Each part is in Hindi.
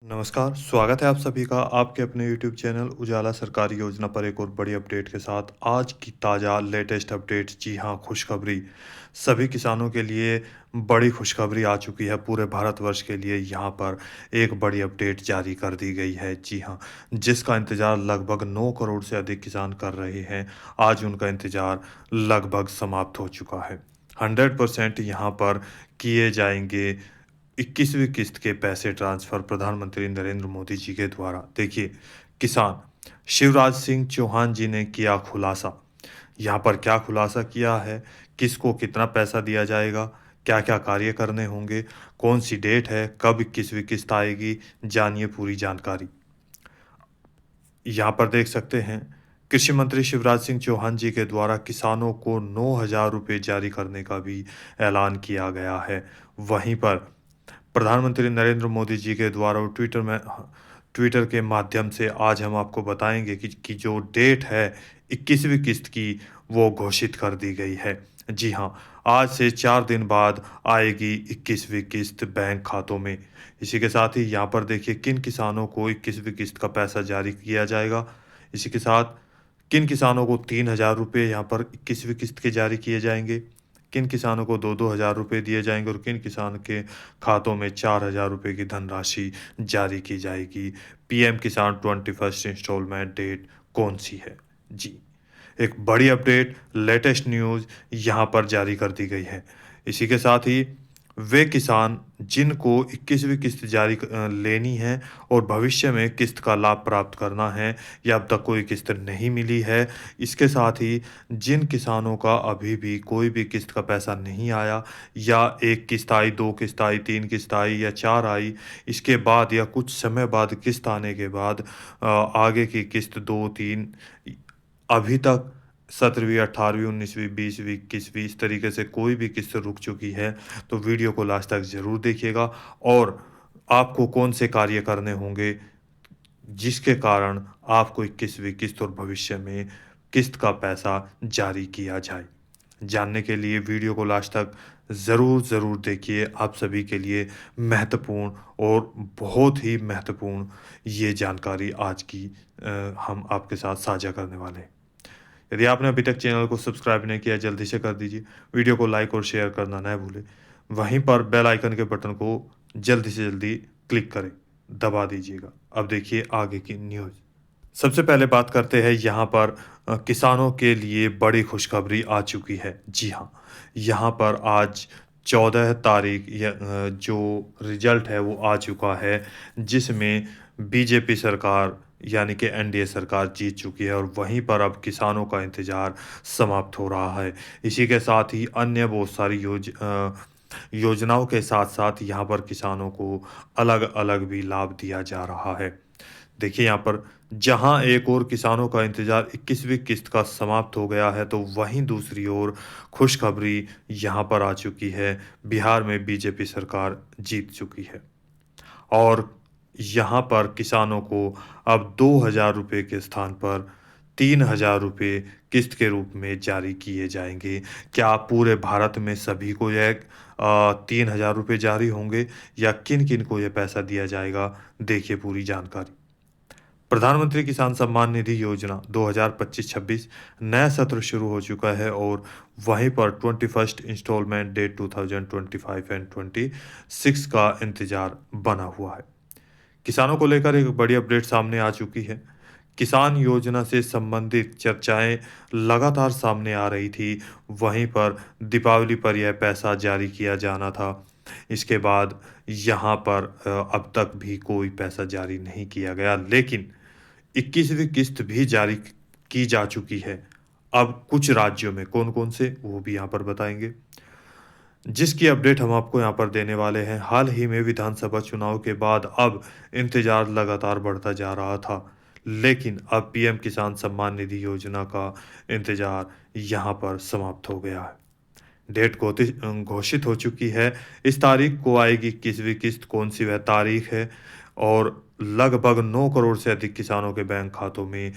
नमस्कार, स्वागत है आप सभी का आपके अपने यूट्यूब चैनल उजाला सरकारी योजना पर एक और बड़ी अपडेट के साथ। आज की ताज़ा लेटेस्ट अपडेट, जी हाँ, खुशखबरी। सभी किसानों के लिए बड़ी खुशखबरी आ चुकी है। पूरे भारतवर्ष के लिए यहाँ पर एक बड़ी अपडेट जारी कर दी गई है। जी हाँ, जिसका इंतज़ार लगभग 9 करोड़ से अधिक किसान कर रहे हैं। आज उनका इंतज़ार लगभग समाप्त हो चुका है। 100% यहाँ पर किए जाएंगे 21वीं किस्त के पैसे ट्रांसफर प्रधानमंत्री नरेंद्र मोदी जी के द्वारा। देखिए, किसान शिवराज सिंह चौहान जी ने किया खुलासा। यहाँ पर क्या खुलासा किया है, किसको कितना पैसा दिया जाएगा, क्या-क्या कार्य करने होंगे, कौन सी डेट है, कब 21वीं किस्त आएगी, जानिए पूरी जानकारी। यहाँ पर देख सकते हैं, कृषि मंत्री शिवराज सिंह चौहान जी के द्वारा किसानों को 9,000 रुपये जारी करने का भी ऐलान किया गया है। वहीं पर प्रधानमंत्री नरेंद्र मोदी जी के द्वारा ट्विटर के माध्यम से आज हम आपको बताएंगे कि जो डेट है 21वीं किस्त की, वो घोषित कर दी गई है। जी हाँ, आज से 4 दिन बाद आएगी 21वीं किस्त बैंक खातों में। इसी के साथ ही यहाँ पर देखिए किन किसानों को 21वीं किस्त का पैसा जारी किया जाएगा। इसी के साथ किन किसानों को 3,000 रुपये यहाँ पर 21वीं किस्त के जारी किए जाएंगे, किन किसानों को 2-2 हज़ार रुपये दिए जाएँगे और किन किसान के खातों में 4,000 रुपये की धनराशि जारी की जाएगी। PM Kisan 21st instalment date कौन-सी है? जी, एक बड़ी अपडेट, लेटेस्ट न्यूज़ यहाँ पर जारी कर दी गई है। इसी के साथ ही वे किसान जिनको 21वीं किस्त लेनी है और भविष्य में किस्त का लाभ प्राप्त करना है या अब तक कोई किस्त नहीं मिली है, इसके साथ ही जिन किसानों का अभी भी कोई भी किस्त का पैसा नहीं आया या 1 किस्त आई, 2 किस्त आई, 3 किस्त आई या 4 आई, इसके बाद या कुछ समय बाद किस्त आने के बाद आगे की किस्त 2-3 अभी तक 17वीं, 18वीं, 19वीं, 20वीं, 21वीं इस तरीके से कोई भी किस्त रुक चुकी है, तो वीडियो को लास्ट तक ज़रूर देखिएगा और आपको कौन से कार्य करने होंगे, जिसके कारण आपको 21वीं किस्त और भविष्य में किस्त का पैसा जारी किया जाए। जानने के लिए वीडियो को लास्ट तक ज़रूर देखिए। आप सभी के लिए महत्वपूर्ण और बहुत ही महत्वपूर्ण ये जानकारी आज की हम आपके साथ साझा करने वाले हैं। यदि आपने अभी तक चैनल को सब्सक्राइब नहीं किया, जल्दी से कर दीजिए। वीडियो को लाइक और शेयर करना न भूलें। वहीं पर बेल आइकन के बटन को जल्दी से जल्दी क्लिक करें, दबा दीजिएगा। अब देखिए आगे की न्यूज़। सबसे पहले बात करते हैं यहाँ पर किसानों के लिए बड़ी खुशखबरी आ चुकी है। जी हाँ, यहाँ पर आज 14 तारीख जो रिजल्ट है वो आ चुका है, जिसमें बीजेपी सरकार यानी कि एनडीए सरकार जीत चुकी है और वहीं पर अब किसानों का इंतज़ार समाप्त हो रहा है। इसी के साथ ही अन्य बहुत सारी योजनाओं के साथ-साथ यहाँ पर किसानों को अलग-अलग भी लाभ दिया जा रहा है। देखिए यहाँ पर जहाँ एक ओर किसानों का इंतज़ार 21वीं किस्त का समाप्त हो गया है, तो वहीं दूसरी ओर खुशखबरी यहाँ पर आ चुकी है। बिहार में बीजेपी सरकार जीत चुकी है और यहाँ पर किसानों को अब 2,000 रुपये के स्थान पर 3,000 रुपये किस्त के रूप में जारी किए जाएँगे। क्या पूरे भारत में सभी को यह 3,000 रुपये जारी होंगे या किन-किन को ये पैसा दिया जाएगा? देखिए पूरी जानकारी। प्रधानमंत्री किसान सम्मान निधि योजना 2025-26 नया सत्र शुरू हो चुका है और वहीं पर 21st इंस्टॉलमेंट डेट 2025 एंड 26 का इंतजार बना हुआ है। किसानों को लेकर एक बड़ी अपडेट सामने आ चुकी है। किसान योजना से संबंधित चर्चाएं लगातार सामने आ रही थी। वहीं पर दीपावली पर यह पैसा जारी किया जाना था। इसके बाद यहाँ पर अब तक भी कोई पैसा जारी नहीं किया गया, लेकिन 21वीं किस्त भी जारी की जा चुकी है। अब कुछ राज्यों में कौन-कौन से, वो भी यहाँ पर बताएँगे। जिसकी अपडेट हम आपको यहाँ पर देने वाले हैं। हाल ही में विधानसभा चुनाव के बाद अब इंतज़ार लगातार बढ़ता जा रहा था, लेकिन अब पीएम किसान सम्मान निधि योजना का इंतज़ार यहाँ पर समाप्त हो गया है। डेट घोषित हो चुकी है। इस तारीख को आएगी 21वीं किस्त, कौन-सी वह तारीख है और लगभग 9 करोड़ से अधिक किसानों के बैंक खातों में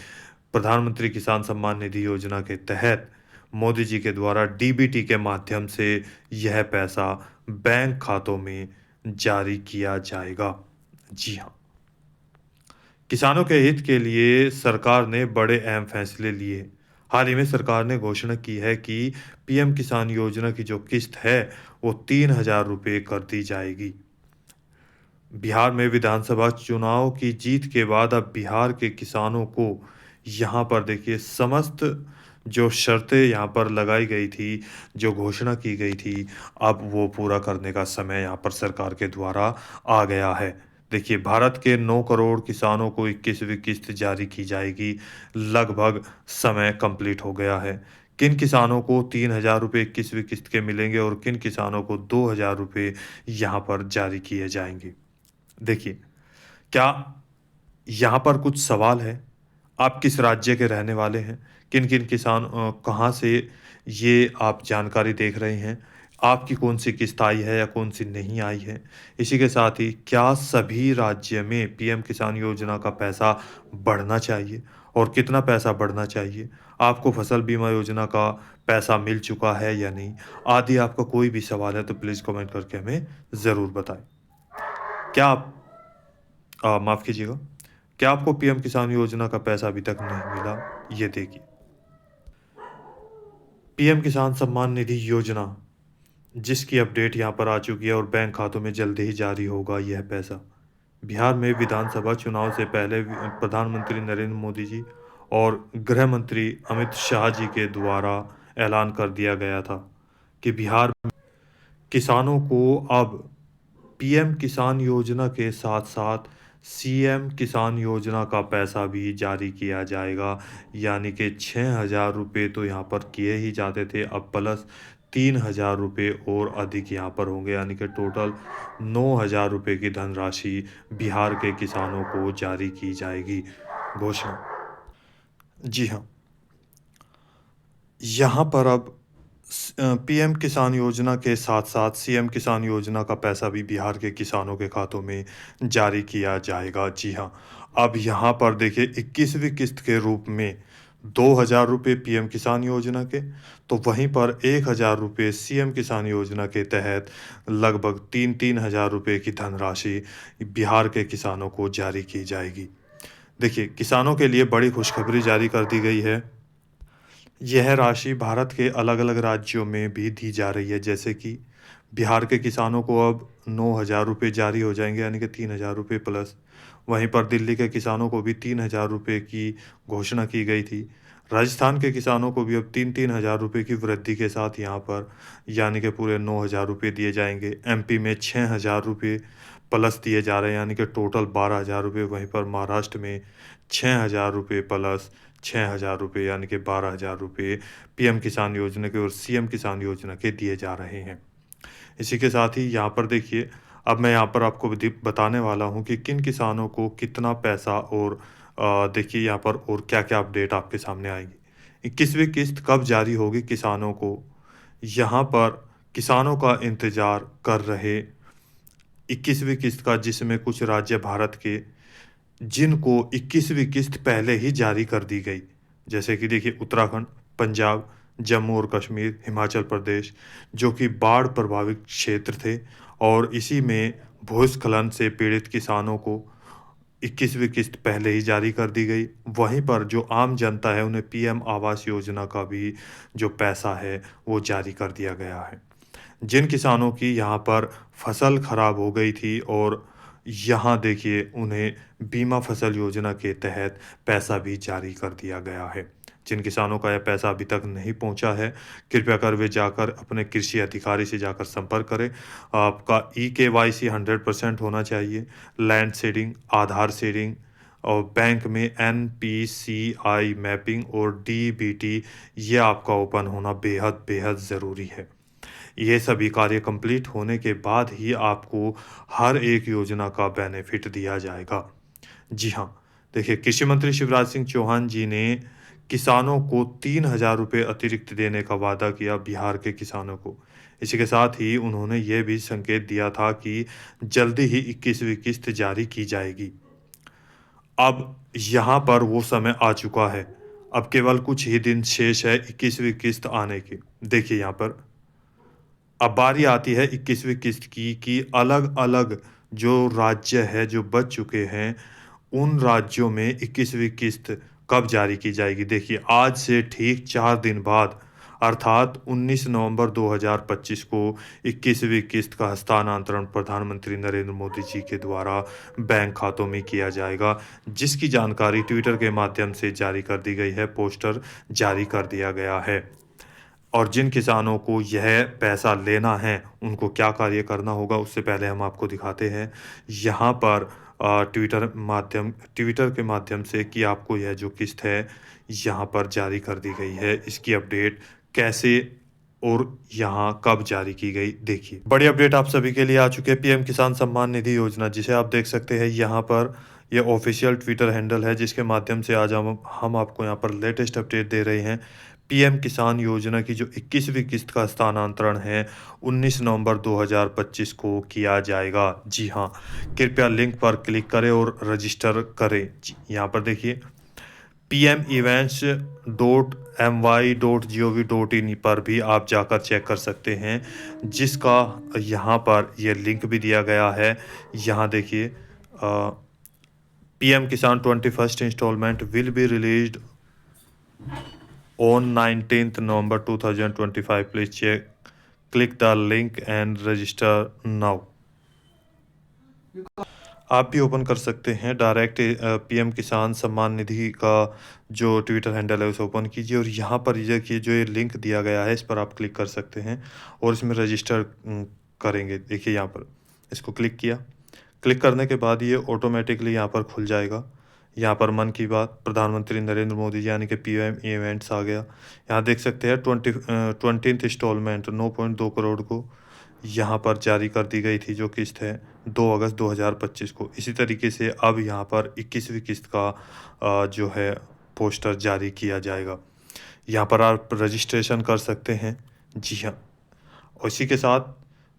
प्रधानमंत्री किसान सम्मान निधि योजना के तहत मोदी जी के द्वारा डीबीटी के माध्यम से यह पैसा बैंक खातों में जारी किया जाएगा। जी हाँ। किसानों के हित के लिए सरकार ने बड़े अहम फैसले लिए। हाल ही में सरकार ने घोषणा की है कि पीएम किसान योजना की जो किस्त है, वो 3,000 रुपए कर दी जाएगी। बिहार में विधानसभा चुनाव की जीत के बाद अब बिहार के किसानों को यहाँ पर देखिए समस्त जो शर्तें यहाँ पर लगाई गई थी, जो घोषणा की गई थी, अब वो पूरा करने का समय यहाँ पर सरकार के द्वारा आ गया है। देखिए, भारत के 9 करोड़ किसानों को 21वीं किस्त जारी की जाएगी। लगभग समय कंप्लीट हो गया है। किन किसानों को 3,000 रुपए 21वीं किस्त के मिलेंगे और किन किसानों को 2,000 रुपए यहाँ पर जारी किए जाएँगे। देखिए, क्या यहाँ पर कुछ सवाल है? आप किस राज्य के रहने वाले हैं? किन-किन कहाँ से ये आप जानकारी देख रहे हैं? आपकी कौन-सी किस्त आई है या कौन-सी नहीं आई है? इसी के साथ ही क्या सभी राज्य में पीएम किसान योजना का पैसा बढ़ना चाहिए और कितना पैसा बढ़ना चाहिए? आपको फसल बीमा योजना का पैसा मिल चुका है या नहीं? आदि आपका कोई भी सवाल है तो प्लीज़ कमेंट करके हमें ज़रूर बताएँ। क्या आप माफ़ कीजिएगा, क्या आपको पीएम किसान योजना का पैसा अभी तक नहीं मिला? ये देखिए, पीएम किसान सम्मान निधि योजना, जिसकी अपडेट यहाँ पर आ चुकी है और बैंक खातों में जल्दी ही जारी होगा यह पैसा। बिहार में विधानसभा चुनाव से पहले प्रधानमंत्री नरेंद्र मोदी जी और गृह मंत्री अमित शाह जी के द्वारा ऐलान कर दिया गया था कि बिहार में किसानों को अब पीएम किसान योजना के साथ-साथ सीएम किसान योजना का पैसा भी जारी किया जाएगा। यानी कि 6,000 रुपए तो यहाँ पर किए ही जाते थे, अब प्लस 3,000 रुपए और अधिक यहाँ पर होंगे, यानी कि टोटल 9,000 रुपए की धनराशि बिहार के किसानों को जारी की जाएगी। घोषणा। जी हाँ, यहाँ पर अब पीएम किसान योजना के साथ-साथ सीएम किसान योजना का पैसा भी बिहार के किसानों के खातों में जारी किया जाएगा। जी हाँ, अब यहाँ पर देखिए 21वीं किस्त के रूप में 2,000 रुपए पीएम किसान योजना के, तो वहीं पर 1,000 रुपए सीएम किसान योजना के तहत लगभग 3-3 हज़ार रुपए की धनराशि बिहार के किसानों को जारी की जाएगी। देखिए, किसानों के लिए बड़ी खुशखबरी जारी कर दी गई है। यह राशि भारत के अलग-अलग राज्यों में भी दी जा रही है, जैसे कि बिहार के किसानों को अब 9,000 रुपए जारी हो जाएँगे, यानी कि 3,000 रुपए प्लस। वहीं पर दिल्ली के किसानों को भी 3,000 रुपए की घोषणा की गई थी। राजस्थान के किसानों को भी अब 3-3 हज़ार रुपए की वृद्धि के साथ यहाँ पर यानी कि पूरे 9,000 रुपए दिए जाएँगे। एमपी में 6,000 रुपए प्लस दिए जा रहे हैं, यानी कि टोटल 12,000 रुपए। वहीं पर महाराष्ट्र में 6,000 रुपए प्लस 6,000 रुपए, यानी कि 12,000 रुपए पीएम किसान योजना के और सीएम किसान योजना के दिए जा रहे हैं। इसी के साथ ही यहाँ पर देखिए, अब मैं यहाँ पर आपको बताने वाला हूँ कि किन किसानों को कितना पैसा और देखिए यहाँ पर और क्या-क्या अपडेट आपके सामने आएगी। 21वीं किस्त कब जारी होगी किसानों को? यहाँ पर किसानों का इंतज़ार कर रहे 21वीं किस्त का, जिसमें कुछ राज्य भारत के जिनको 21वीं किस्त पहले ही जारी कर दी गई। जैसे कि देखिए उत्तराखंड, पंजाब, जम्मू और कश्मीर, हिमाचल प्रदेश, जो कि बाढ़ प्रभावित क्षेत्र थे और इसी में भूस्खलन से पीड़ित किसानों को 21वीं किस्त पहले ही जारी कर दी गई। वहीं पर जो आम जनता है उन्हें पीएम आवास योजना का भी जो पैसा है वो जारी कर दिया गया है। जिन किसानों की यहाँ पर फसल खराब हो गई थी और यहाँ देखिए उन्हें बीमा फसल योजना के तहत पैसा भी जारी कर दिया गया है। जिन किसानों का यह पैसा अभी तक नहीं पहुँचा है, कृपया कर वे जाकर अपने कृषि अधिकारी से जाकर संपर्क करें। आपका ई-केवाईसी 100% होना चाहिए, लैंड सीडिंग, आधार सीडिंग और बैंक में एनपीसीआई मैपिंग और डीबीटी ये आपका ओपन होना बेहद ज़रूरी है। ये सभी कार्य कंप्लीट होने के बाद ही आपको हर एक योजना का बेनिफिट दिया जाएगा। जी हाँ, देखिए कृषि मंत्री शिवराज सिंह चौहान जी ने किसानों को 3,000 रुपए अतिरिक्त देने का वादा किया बिहार के किसानों को। इसी के साथ ही उन्होंने ये भी संकेत दिया था कि जल्दी ही 21वीं किस्त जारी की जाएगी। अब यहाँ पर वो समय आ चुका है। अब केवल कुछ ही दिन शेष है 21वीं किस्त आने की। देखिए यहाँ पर अब बारी आती है 21वीं किस्त की कि अलग-अलग जो राज्य है, जो बच चुके हैं, उन राज्यों में 21वीं किस्त कब जारी की जाएगी? देखिए, आज से ठीक 4 दिन बाद अर्थात 19 नवंबर 2025 को 21वीं किस्त का हस्तांतरण प्रधानमंत्री नरेंद्र मोदी जी के द्वारा बैंक खातों में किया जाएगा, जिसकी जानकारी ट्विटर के माध्यम से जारी कर दी गई है, पोस्टर जारी कर दिया गया है। और जिन किसानों को यह पैसा लेना है, उनको क्या कार्य करना होगा, उससे पहले हम आपको दिखाते हैं यहाँ पर ट्विटर के माध्यम से कि आपको यह जो किस्त है, यहाँ पर जारी कर दी गई है। इसकी अपडेट कैसे और यहाँ कब जारी की गई, देखिए। बड़ी अपडेट आप सभी के लिए आ चुके हैं। पीएम किसान सम्मान निधि योजना, जिसे आप देख सकते हैं यहाँ पर, यह ऑफिशियल ट्विटर हैंडल है, जिसके माध्यम से आज हम आपको यहाँ पर लेटेस्ट अपडेट दे रहे हैं। पीएम किसान योजना की जो 21वीं किस्त का हस्तांतरण है, 19 नवंबर 2025 को किया जाएगा। जी हाँ, कृपया लिंक पर क्लिक करें और रजिस्टर करें। जी, यहाँ पर देखिए, pmevents.my.gov.in पर भी आप जाकर चेक कर सकते हैं, जिसका यहाँ पर यह लिंक भी दिया गया है। यहाँ देखिए, PM Kisan 21st instalment will be released on 19th November 2025. Please click the link and register now. आप भी ओपन कर सकते हैं डायरेक्ट पीएम किसान सम्मान निधि का जो ट्विटर हैंडल है उसे ओपन कीजिए और यहाँ पर देखिए जो ये लिंक दिया गया है, इस पर आप क्लिक कर सकते हैं और इसमें रजिस्टर करेंगे। देखिए यहाँ पर इसको क्लिक किया, क्लिक करने के बाद ये ऑटोमेटिकली यहाँ पर खुल जाएगा। यहाँ पर मन की बात, प्रधानमंत्री नरेंद्र मोदी जी यानी कि पीएम इवेंट्स आ गया। यहाँ देख सकते हैं 20th इंस्टॉलमेंट 9.2 करोड़ को यहाँ पर जारी कर दी गई थी, जो किस्त है 2 अगस्त 2025 को। इसी तरीके से अब यहाँ पर 21वीं किस्त का जो है पोस्टर जारी किया जाएगा। यहाँ पर आप रजिस्ट्रेशन कर सकते हैं। जी हाँ, और इसी के साथ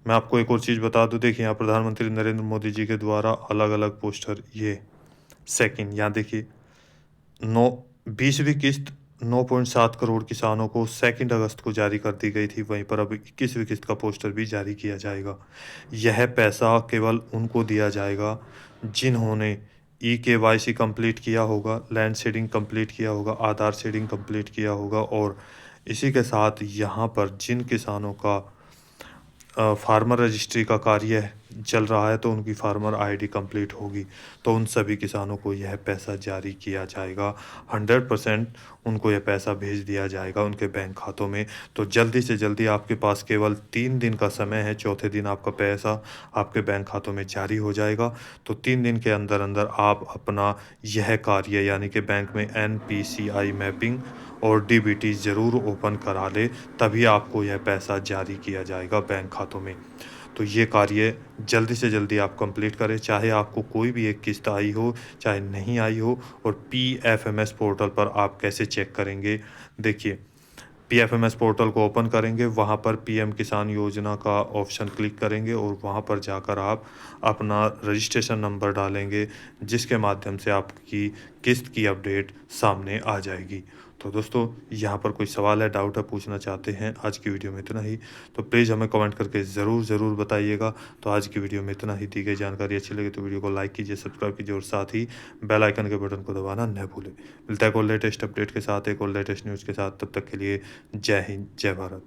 मैं आपको एक और चीज़ बता दूं, देखिए यहाँ प्रधानमंत्री नरेंद्र मोदी जी के द्वारा अलग अलग पोस्टर, ये सेकंड, यहाँ देखिए 20वीं किस्त 9.7 करोड़ किसानों को 2 अगस्त को जारी कर दी गई थी। वहीं पर अब 21वीं किस्त का पोस्टर भी जारी किया जाएगा। यह पैसा केवल उनको दिया जाएगा जिन्होंने KYC कंप्लीट किया होगा, लैंड सीडिंग कंप्लीट किया होगा, आधार सीडिंग कंप्लीट किया होगा और इसी के साथ यहाँ पर जिन किसानों का फार्मर रजिस्ट्री का कार्य चल रहा है, तो उनकी फार्मर आईडी कंप्लीट होगी, तो उन सभी किसानों को यह पैसा जारी किया जाएगा। 100% उनको यह पैसा भेज दिया जाएगा उनके बैंक खातों में। तो जल्दी से जल्दी, आपके पास केवल 3 दिन का समय है, चौथे दिन आपका पैसा आपके बैंक खातों में जारी हो जाएगा। तो 3 दिन के अंदर अंदर आप अपना यह कार्य यानी कि बैंक में NPCI मैपिंग और DBT ज़रूर ओपन करा ले, तभी आपको यह पैसा जारी किया जाएगा बैंक खातों में। तो ये कार्य जल्दी से जल्दी आप कंप्लीट करें, चाहे आपको कोई भी एक किस्त आई हो, चाहे नहीं आई हो। और PFMS पोर्टल पर आप कैसे चेक करेंगे, देखिए PFMS पोर्टल को ओपन करेंगे, वहाँ पर पीएम किसान योजना का ऑप्शन क्लिक करेंगे और वहाँ पर जाकर आप अपना रजिस्ट्रेशन नंबर डालेंगे, जिसके माध्यम से आपकी किस्त की अपडेट सामने आ जाएगी। तो दोस्तों, यहाँ पर कोई सवाल है, डाउट है, पूछना चाहते हैं, आज की वीडियो में इतना ही। तो प्लीज़ हमें कमेंट करके ज़रूर बताइएगा। तो आज की वीडियो में इतना ही। दी गई जानकारी अच्छी लगी तो वीडियो को लाइक कीजिए, सब्सक्राइब कीजिए और साथ ही बेल आइकन के बटन को दबाना न भूलें। मिलता है एक और लेटेस्ट अपडेट के साथ, एक और लेटेस्ट न्यूज़ के साथ। तब तक के लिए जय हिंद, जय भारत।